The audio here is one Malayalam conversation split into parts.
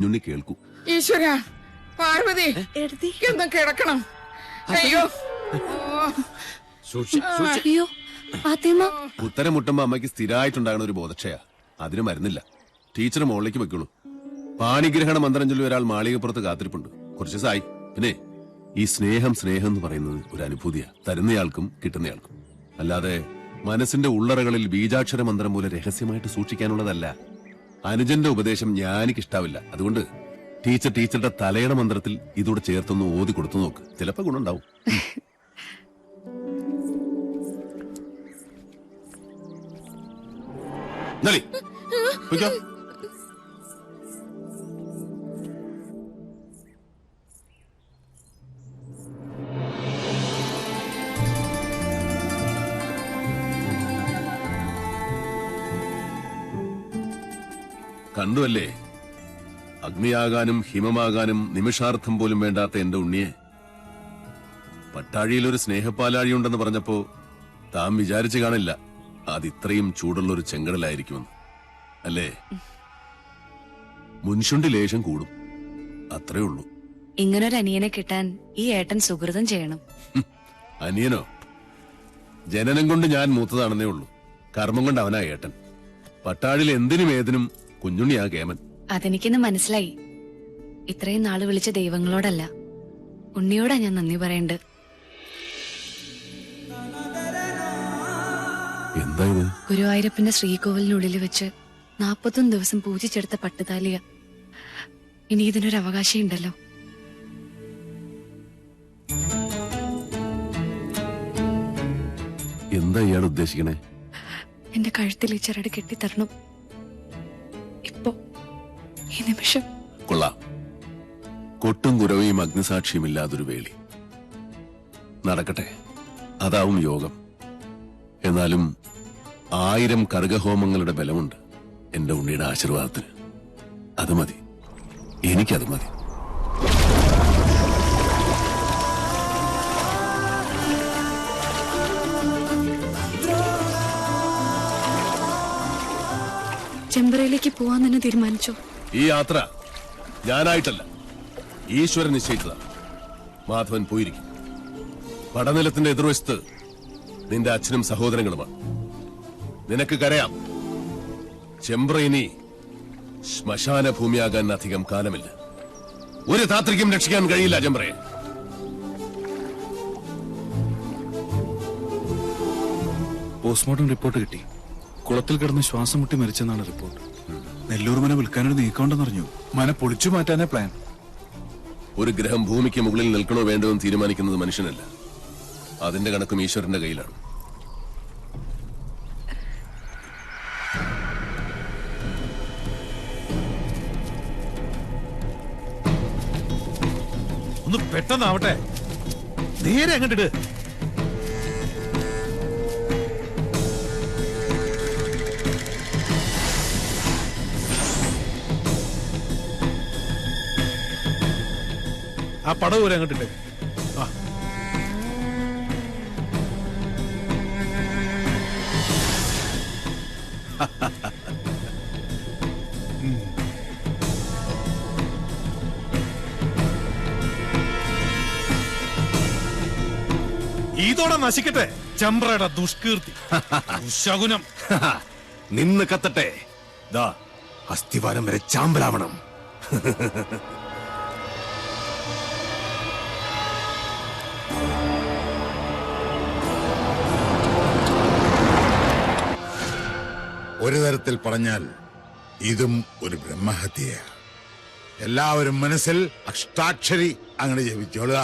ഞുണ്ണി കേൾക്കൂ. ഈശ്വര, പാർവതി എന്താ കിടക്കണം? അയ്യോ അയ്യോ ഫാത്തിമ, ഉത്തരം മുട്ടുമ്പോ അമ്മയ്ക്ക് സ്ഥിരമായിട്ടുണ്ടാകുന്ന ഒരു ബോധക്ഷയാ. അതിന് മരുന്നില്ല. ടീച്ചർ മുകളിലേക്ക് വെക്കുള്ളൂ. പാണിഗ്രഹണ മന്ത്രം ചൊല്ലി ഒരാൾ മാളികപ്പുറത്ത് കാത്തിരിപ്പുണ്ട്. കുറച്ച് ദിവസമായി. പിന്നെ ഈ സ്നേഹം എന്ന് പറയുന്നത് ഒരു അനുഭൂതിയാ, തരുന്നയാൾക്കും കിട്ടുന്നയാൾക്കും. അല്ലാതെ മനസ്സിന്റെ ഉള്ളറകളിൽ ബീജാക്ഷര മന്ത്രം പോലെ രഹസ്യമായിട്ട് സൂക്ഷിക്കാനുള്ളതല്ല. അനുജന്റെ ഉപദേശം ഞാനിക്കിഷ്ടാവില്ല. അതുകൊണ്ട് ടീച്ചറുടെ തലയുടെ മന്ത്രത്തിൽ ഇതോടെ ചേർത്തൊന്ന് ഓതി കൊടുത്തു നോക്ക്. ചിലപ്പോ ഗുണമുണ്ടാവും. കണ്ടുവല്ലേ, അഗ്നിയാകാനും ഹിമമാകാനും നിമിഷാർത്ഥം പോലും വേണ്ടാത്ത എന്റെ ഉണ്ണിയെ. പട്ടാഴിയിൽ ഒരു സ്നേഹപ്പാലാഴിയുണ്ടെന്ന് പറഞ്ഞപ്പോ താൻ വിചാരിച്ചു കാണില്ല അതിത്രയും ചൂടുള്ളൊരു ചെങ്കടലായിരിക്കുമെന്ന്. അല്ലേ? മുൻഷുണ്ടി ലേശം കൂടും, അത്രേ ഉള്ളൂ. ഇങ്ങനൊരു അനിയനെ കിട്ടാൻ ഈ ഏട്ടൻ സുഹൃതം ചെയ്യണം. അനിയനോ? ജനനം കൊണ്ട് ഞാൻ മൂത്തതാണെന്നേ ഉള്ളൂ. കർമ്മം കൊണ്ട് അവനാ ഏട്ടൻ. പട്ടാഴിൽ എന്തിനും ഏതിനും കുഞ്ഞുണ്ണിയാ കേമൻ. അതെനിക്കിന്ന് മനസ്സിലായി. ഇത്രയും നാള് വിളിച്ച ദൈവങ്ങളോടല്ല, ഉണ്ണിയോടാ ഞാൻ നന്ദി പറയണ്ട്. എന്താ ഇത്? ഗുരുവായൂരപ്പന്റെ ശ്രീകോവിലിനുള്ളിൽ വെച്ച് 41 ദിവസം പൂജിച്ചെടുത്ത പട്ടുതാലിയ. ഇനി ഇതിനൊരു അവകാശം ഉണ്ടല്ലോ. എന്താ ഇയാൾ ഉദ്ദേശിക്കണേ? എന്റെ കഴുത്തിൽ ഈ ചരട് കെട്ടിത്തരണം. ഇപ്പോ ഈ നിമിഷം. കൊള്ളാം. കൊട്ടും കുരവയും അഗ്നിസാക്ഷിയുമില്ലാതൊരു വേളി നടക്കട്ടെ. അതാവും യോഗം. എന്നാലും 1000 കർഗഹോമങ്ങളുടെ ബലമുണ്ട് എന്റെ ഉണ്ണിയുടെ ആശീർവാദത്തിന്. അത് മതി, എനിക്കത് മതി. ചെമ്പറയിലേക്ക് പോവാൻ തന്നെ തീരുമാനിച്ചോ? ഈ യാത്ര ഞാനായിട്ടല്ല, ഈശ്വരൻ നിശ്ചയിച്ചതാണ്. മാധവൻ പോയിരിക്കും. പടനിലത്തിന്റെ എതിർവശത്ത് നിന്റെ അച്ഛനും സഹോദരങ്ങളുമാണ്. നിനക്ക് കരയാം. ചെമ്പ്ര ഇനി ശ്മശാന ഭൂമിയാകാൻ അധികം കാലമില്ല. ഒരു താത്രിക്കും രക്ഷിക്കാൻ കഴിയില്ല ചെമ്പ്രയെ. പോസ്റ്റ്മോർട്ടം റിപ്പോർട്ട് കിട്ടി. കുളത്തിൽ കിടന്ന് ശ്വാസം മുട്ടി മരിച്ചെന്നാണ് റിപ്പോർട്ട്. നെല്ലൂർ മന വിൽക്കാനൊരു നീക്കമുണ്ടെന്നറിഞ്ഞു. മന പൊളിച്ചു മാറ്റാനേ പ്ലാൻ. ഒരു ഗ്രഹം ഭൂമിക്ക് മുകളിൽ നിൽക്കണോ വേണ്ടോ എന്ന് തീരുമാനിക്കുന്നത് മനുഷ്യനല്ല. അതിന്റെ കണക്കും ഈശ്വരന്റെ കയ്യിലാണ്. ഒന്ന് പെട്ടെന്നാവട്ടെ. നേരെ അങ്ങോട്ടിട്. ആ പടവ് വരെ അങ്ങോട്ടിട്ട്. ആ ഇതോടെ നശിക്കട്ടെ ചെമ്പ്രയുടെ ദുഷ്കീർത്തി, ദുശകുനം. നിന്ന് കത്തട്ടെ. ദാ അസ്ഥിവാരം വരെ ചാമ്പലാവണം. ഒരു തരത്തിൽ പറഞ്ഞാൽ ഇതും ഒരു ബ്രഹ്മഹത്യയാ. എല്ലാവരും മനസ്സിൽ അഷ്ടാക്ഷരി അങ്ങനെ ജപിച്ചോളുക.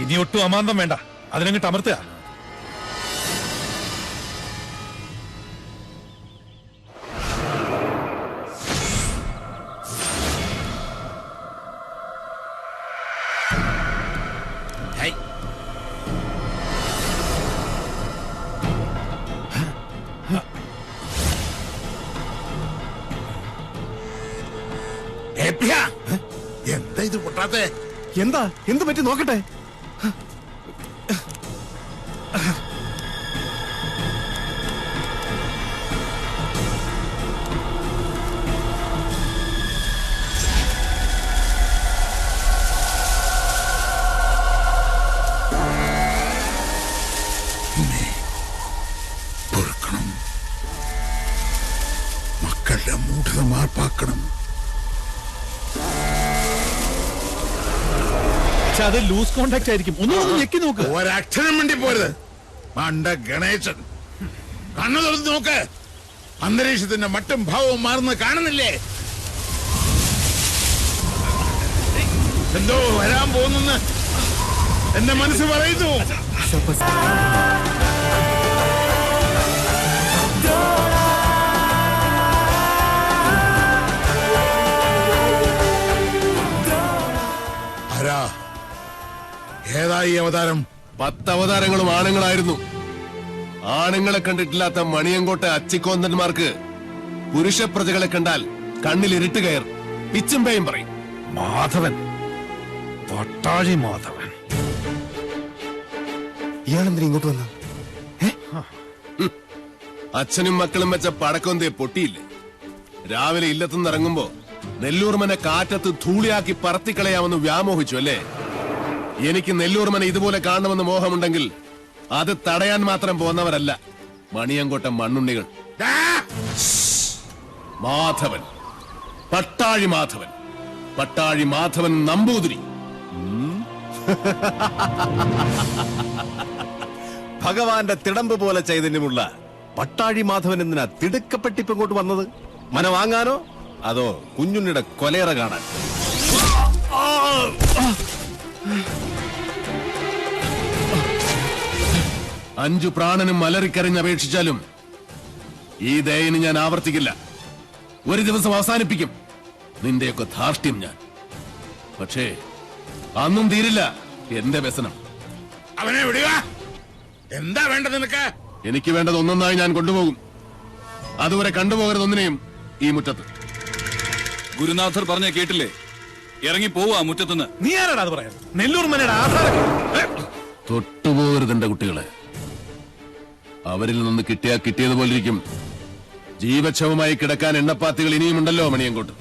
ഇനി ഒട്ടും അമാന്തം വേണ്ട, അതിനങ്ങിട്ട് അമർത്തുക. എന്താ ഇത് പൊട്ടാത്തെ? എന്താ എന്ത് പറ്റി നോക്കട്ടെ. പൊറുക്കണം, മക്കളുടെ മൂഢത മാർപ്പാക്കണം. പക്ഷെ അത് ലൂസ് കോണ്ടാക്ട് ആയിരിക്കും. ഒന്നും ഞെക്കി നോക്ക്. ഒരക്ഷരം വേണ്ടി പോരുത്. മണ്ട ഗണേശൻ, കണ്ണു തുറന്ന് നോക്ക്. അന്തരീക്ഷത്തിന്റെ മട്ടും ഭാവവും മാറുന്ന കാണുന്നില്ലേ? എന്തോ വരാൻ പോകുന്നെന്ന് എന്റെ മനസ്സ് പറയുന്നു. ആരാ? ഏതാ ഈ അവതാരം? 10 അവതാരങ്ങളും ആണുങ്ങളായിരുന്നു. ആണുങ്ങളെ കണ്ടിട്ടില്ലാത്ത മണിയങ്കോട്ടെ അച്ചിക്കോന്തന്മാർക്ക് പുരുഷ പ്രജകളെ കണ്ടാൽ കണ്ണിൽ ഇരുട്ട് കയർ പിച്ചും പേയും പറയും. മാധവൻ, പട്ടാഴി മാധവൻ. ഇയാളെന്തിനാ ഇങ്ങോട്ട് വന്ന? അച്ഛനും മക്കളും വെച്ച പടക്കൊന്തേ പൊട്ടിയില്ലേ? രാവിലെ ഇല്ലത്തുനിന്ന് ഇറങ്ങുമ്പോ നെല്ലൂർമനെ കാറ്റത്ത് ധൂളിയാക്കി പറത്തിക്കളയാമെന്ന് വ്യാമോഹിച്ചു അല്ലേ? എനിക്ക് നെല്ലൂർമനെ ഇതുപോലെ കാണണമെന്ന് മോഹമുണ്ടെങ്കിൽ അത് തടയാൻ മാത്രം പോന്നവരല്ല മണിയങ്കോട്ട മണ്ണുണ്ണികൾ. മാധവൻ, പട്ടാഴി മാധവൻ, പട്ടാഴി മാധവൻ നമ്പൂതിരി. ഭഗവാന്റെ തിടമ്പ് പോലെ ചൈതന്യമുള്ള പട്ടാഴി മാധവൻ എന്തിനാ തിടുക്കപ്പെട്ടിപ്പ് ഇങ്ങോട്ട് വന്നത്? മന വാങ്ങാനോ അതോ കുഞ്ഞുണ്ണിയുടെ കൊലേറ കാണാൻ? 5 പ്രാണനും അലറിക്കരഞ്ഞപേക്ഷിച്ചാലും ഈ ദയന് ഞാൻ ആവർത്തിക്കില്ല. ഒരു ദിവസം അവസാനിപ്പിക്കും നിന്റെയൊക്കെ ധാർഷ്ട്യം ഞാൻ. പക്ഷേ അന്നും തീരില്ല എന്റെ വ്യസനം. അവനെ വിടുക. എന്താ വേണ്ടത് നിനക്ക്? എനിക്ക് വേണ്ടത് ഒന്നൊന്നായി ഞാൻ കൊണ്ടുപോകും. അതുവരെ കണ്ടുപോകരുത് ഒന്നിനെയും ഈ മുറ്റത്ത്. ഗുരുനാഥർ പറഞ്ഞ കേട്ടില്ലേ? ഇറങ്ങി പോവാ മുറ്റത്തുനിന്ന്. നീ ആരാടാ അത് പറയാൻ? നെല്ലൂർ മനയുടെ ആധാരം തൊട്ടുപോകരുത് എന്റെ കുട്ടികളെ. അവരിൽ നിന്ന് കിട്ടിയാ കിട്ടിയതുപോലെ ഇരിക്കും. ജീവച്ഛവമായി കിടക്കാൻ എണ്ണപ്പാത്തികൾ ഇനിയുമുണ്ടല്ലോ മണിയങ്കോട്ട്.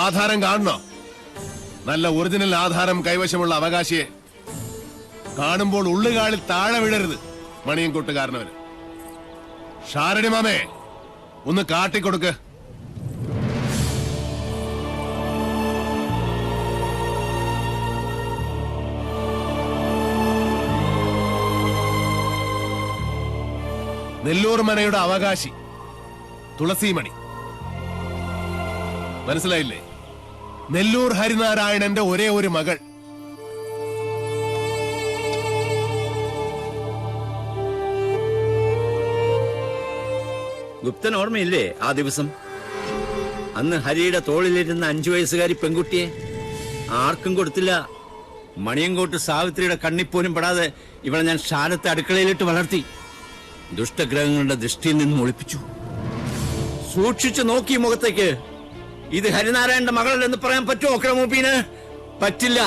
ആധാരം കാണണോ? നല്ല ഒറിജിനൽ ആധാരം കൈവശമുള്ള അവകാശിയെ കാണുമ്പോൾ ഉള്ളുകാളിൽ താഴെ വീഴരുത് മണിയങ്കോട്ടുകാരനവന്. ഷാരടി മാമേ, ഒന്ന് കാട്ടിക്കൊടുക്ക്. നെല്ലൂർ മനയുടെ അവകാശി തുളസിമണി. മനസ്സിലായില്ലേ? നെല്ലൂർ ഹരിനാരായണന്റെ ഒരേ ഒരു മകൾ. ഗുപ്തൻ ഓർമ്മയില്ലേ ആ ദിവസം? അന്ന് ഹരിയുടെ തോളിലിരുന്ന 5 വയസ്സുകാരി പെൺകുട്ടിയെ ആർക്കും കൊടുത്തില്ല. മണിയങ്കോട്ട് സാവിത്രിയുടെ കണ്ണിപ്പോലും പെടാതെ ഇവളെ ഞാൻ ശാലത്തെ അടുക്കളയിലിട്ട് വളർത്തി. ദുഷ്ടഗ്രഹങ്ങളുടെ ദൃഷ്ടിയിൽ നിന്നും ഒളിപ്പിച്ചു. സൂക്ഷിച്ചു നോക്കി മുഖത്തേക്ക്. ഇത് ഹരിനാരായണന്റെ മകളല്ലെന്ന് പറയാൻ പറ്റുമോ ക്രമൂപ്പീന്? പറ്റില്ല.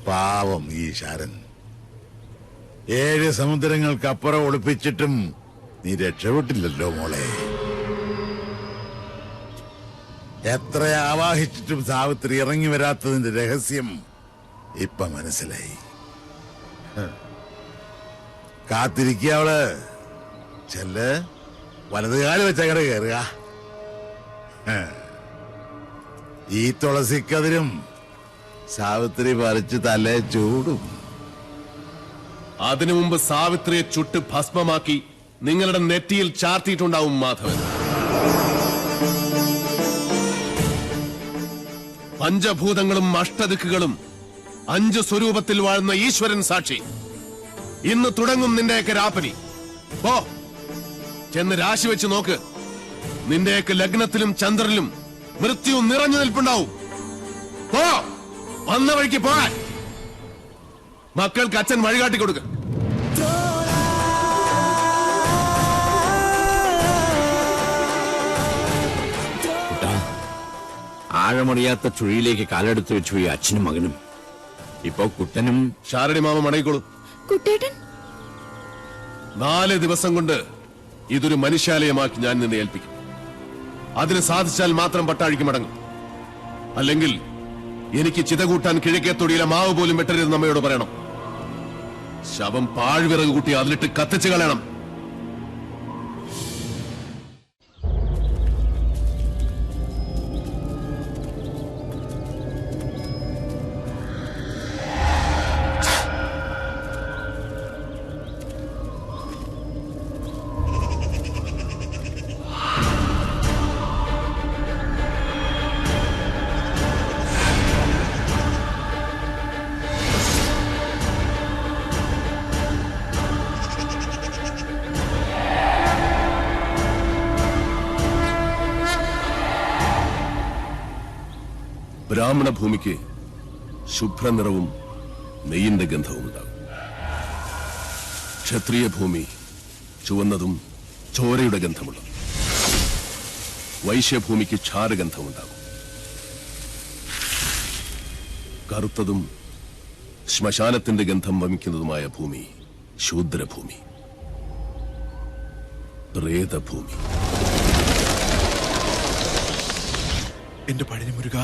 പാവം ഈ ശാരൻ. 7 സമുദ്രങ്ങൾക്കപ്പുറം ഒളിപ്പിച്ചിട്ടും നീ രക്ഷപ്പെട്ടില്ലല്ലോ മോളെ. എത്ര ആവാഹിച്ചിട്ടും സാവിത്രി ഇറങ്ങി വരാത്തതിന്റെ രഹസ്യം ഇപ്പൊ മനസ്സിലായി. കാത്തിരിക്കുക അവള്. ചെല്ല്, വലതുകാല് വെച്ചങ്ങടെ കയറുക. ഈ തുളസിക്കതിരും സാവിത്രി പറിച്ച് തലേ ചൂടും. അതിനു മുമ്പ് സാവിത്രിയെ ചുട്ട് ഭസ്മമാക്കി നിങ്ങളുടെ നെറ്റിയിൽ ചാർത്തിയിട്ടുണ്ടാവും മാധവൻ. പഞ്ചഭൂതങ്ങളും അഷ്ടദിക്കുകളും 5 സ്വരൂപത്തിൽ വാഴുന്ന ഈശ്വരൻ സാക്ഷി. ഇന്ന് തുടങ്ങും നിന്റെയൊക്കെ രാപ്പനി. പോ, ചെന്ന് രാശി വെച്ച് നോക്ക്. നിന്റെയൊക്കെ ലഗ്നത്തിലും ചന്ദ്രനിലും മൃത്യു നിറഞ്ഞു നിൽപ്പുണ്ടാവും. പോ, വന്ന വഴിക്ക് പോകാൻ. മക്കൾക്ക് അച്ഛൻ വഴികാട്ടി കൊടുക്ക. ആഴമറിയാത്ത ചുഴിയിലേക്ക് കാലെടുത്ത് വെച്ചു ഈ അച്ഛനും മകനും. ഇപ്പോ കുട്ടനും ഷാരടി മാമ മടങ്ങിക്കോളൂ. കുട്ടേട്ടൻ 4 ദിവസം കൊണ്ട് ഇതൊരു മനുഷ്യാലയമാക്കി ഞാൻ നിന്നെ ഏൽപ്പിക്കും. അതിന് സാധിച്ചാൽ മാത്രം പട്ടാഴിക്ക് മടങ്ങും. അല്ലെങ്കിൽ എനിക്ക് ചിത കൂട്ടാൻ കിഴക്കേത്തൊടിയിലെ മാവ് പോലും വെട്ടരുതെന്ന് അമ്മയോട് പറയണം. ശവം പാഴ്വിറക് കൂട്ടി അതിലിട്ട് കത്തിച്ചു കളയണം. ബ്രാഹ്മണ ഭൂമിക്ക് ശുഭ്രനിറവും നെയ്യിന്റെ ഗന്ധവും ഉണ്ടാകും. ക്ഷത്രിയ ഭൂമി ചുവന്നതും ചോരയുടെ ഗന്ധമുള്ളതും. വൈശ്യഭൂമിക്ക് ക്ഷാരഗന്ധമുണ്ടാകും. കറുത്തതും ശ്മശാനത്തിന്റെ ഗന്ധം വമിക്കുന്നതുമായ ഭൂമി ശൂദ്രഭൂമി, പ്രേതഭൂമി. എന്റെ പഴനി മുരുക,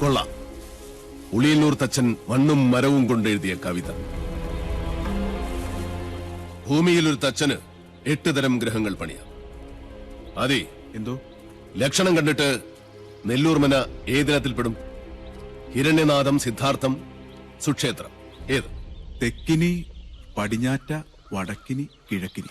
കൊള്ളാം. ഉളിയന്നൂർ തച്ചൻ മണ്ണും മരവും കൊണ്ടെഴുതിയ കവിത. ഭൂമിയിൽ ഒരു തച്ചന് 8 തരം ഗ്രഹങ്ങൾ പണിയാം. അതെ, എന്തോ ലക്ഷണം കണ്ടിട്ട് നെല്ലൂർമന ഏതിനത്തിൽപ്പെടും? ഹിരണ്യനാഥം, സിദ്ധാർത്ഥം, സുക്ഷേത്രം ഏത്? തെക്കിനി, പടിഞ്ഞാറ്റ, വടക്കിനി, കിഴക്കിനി.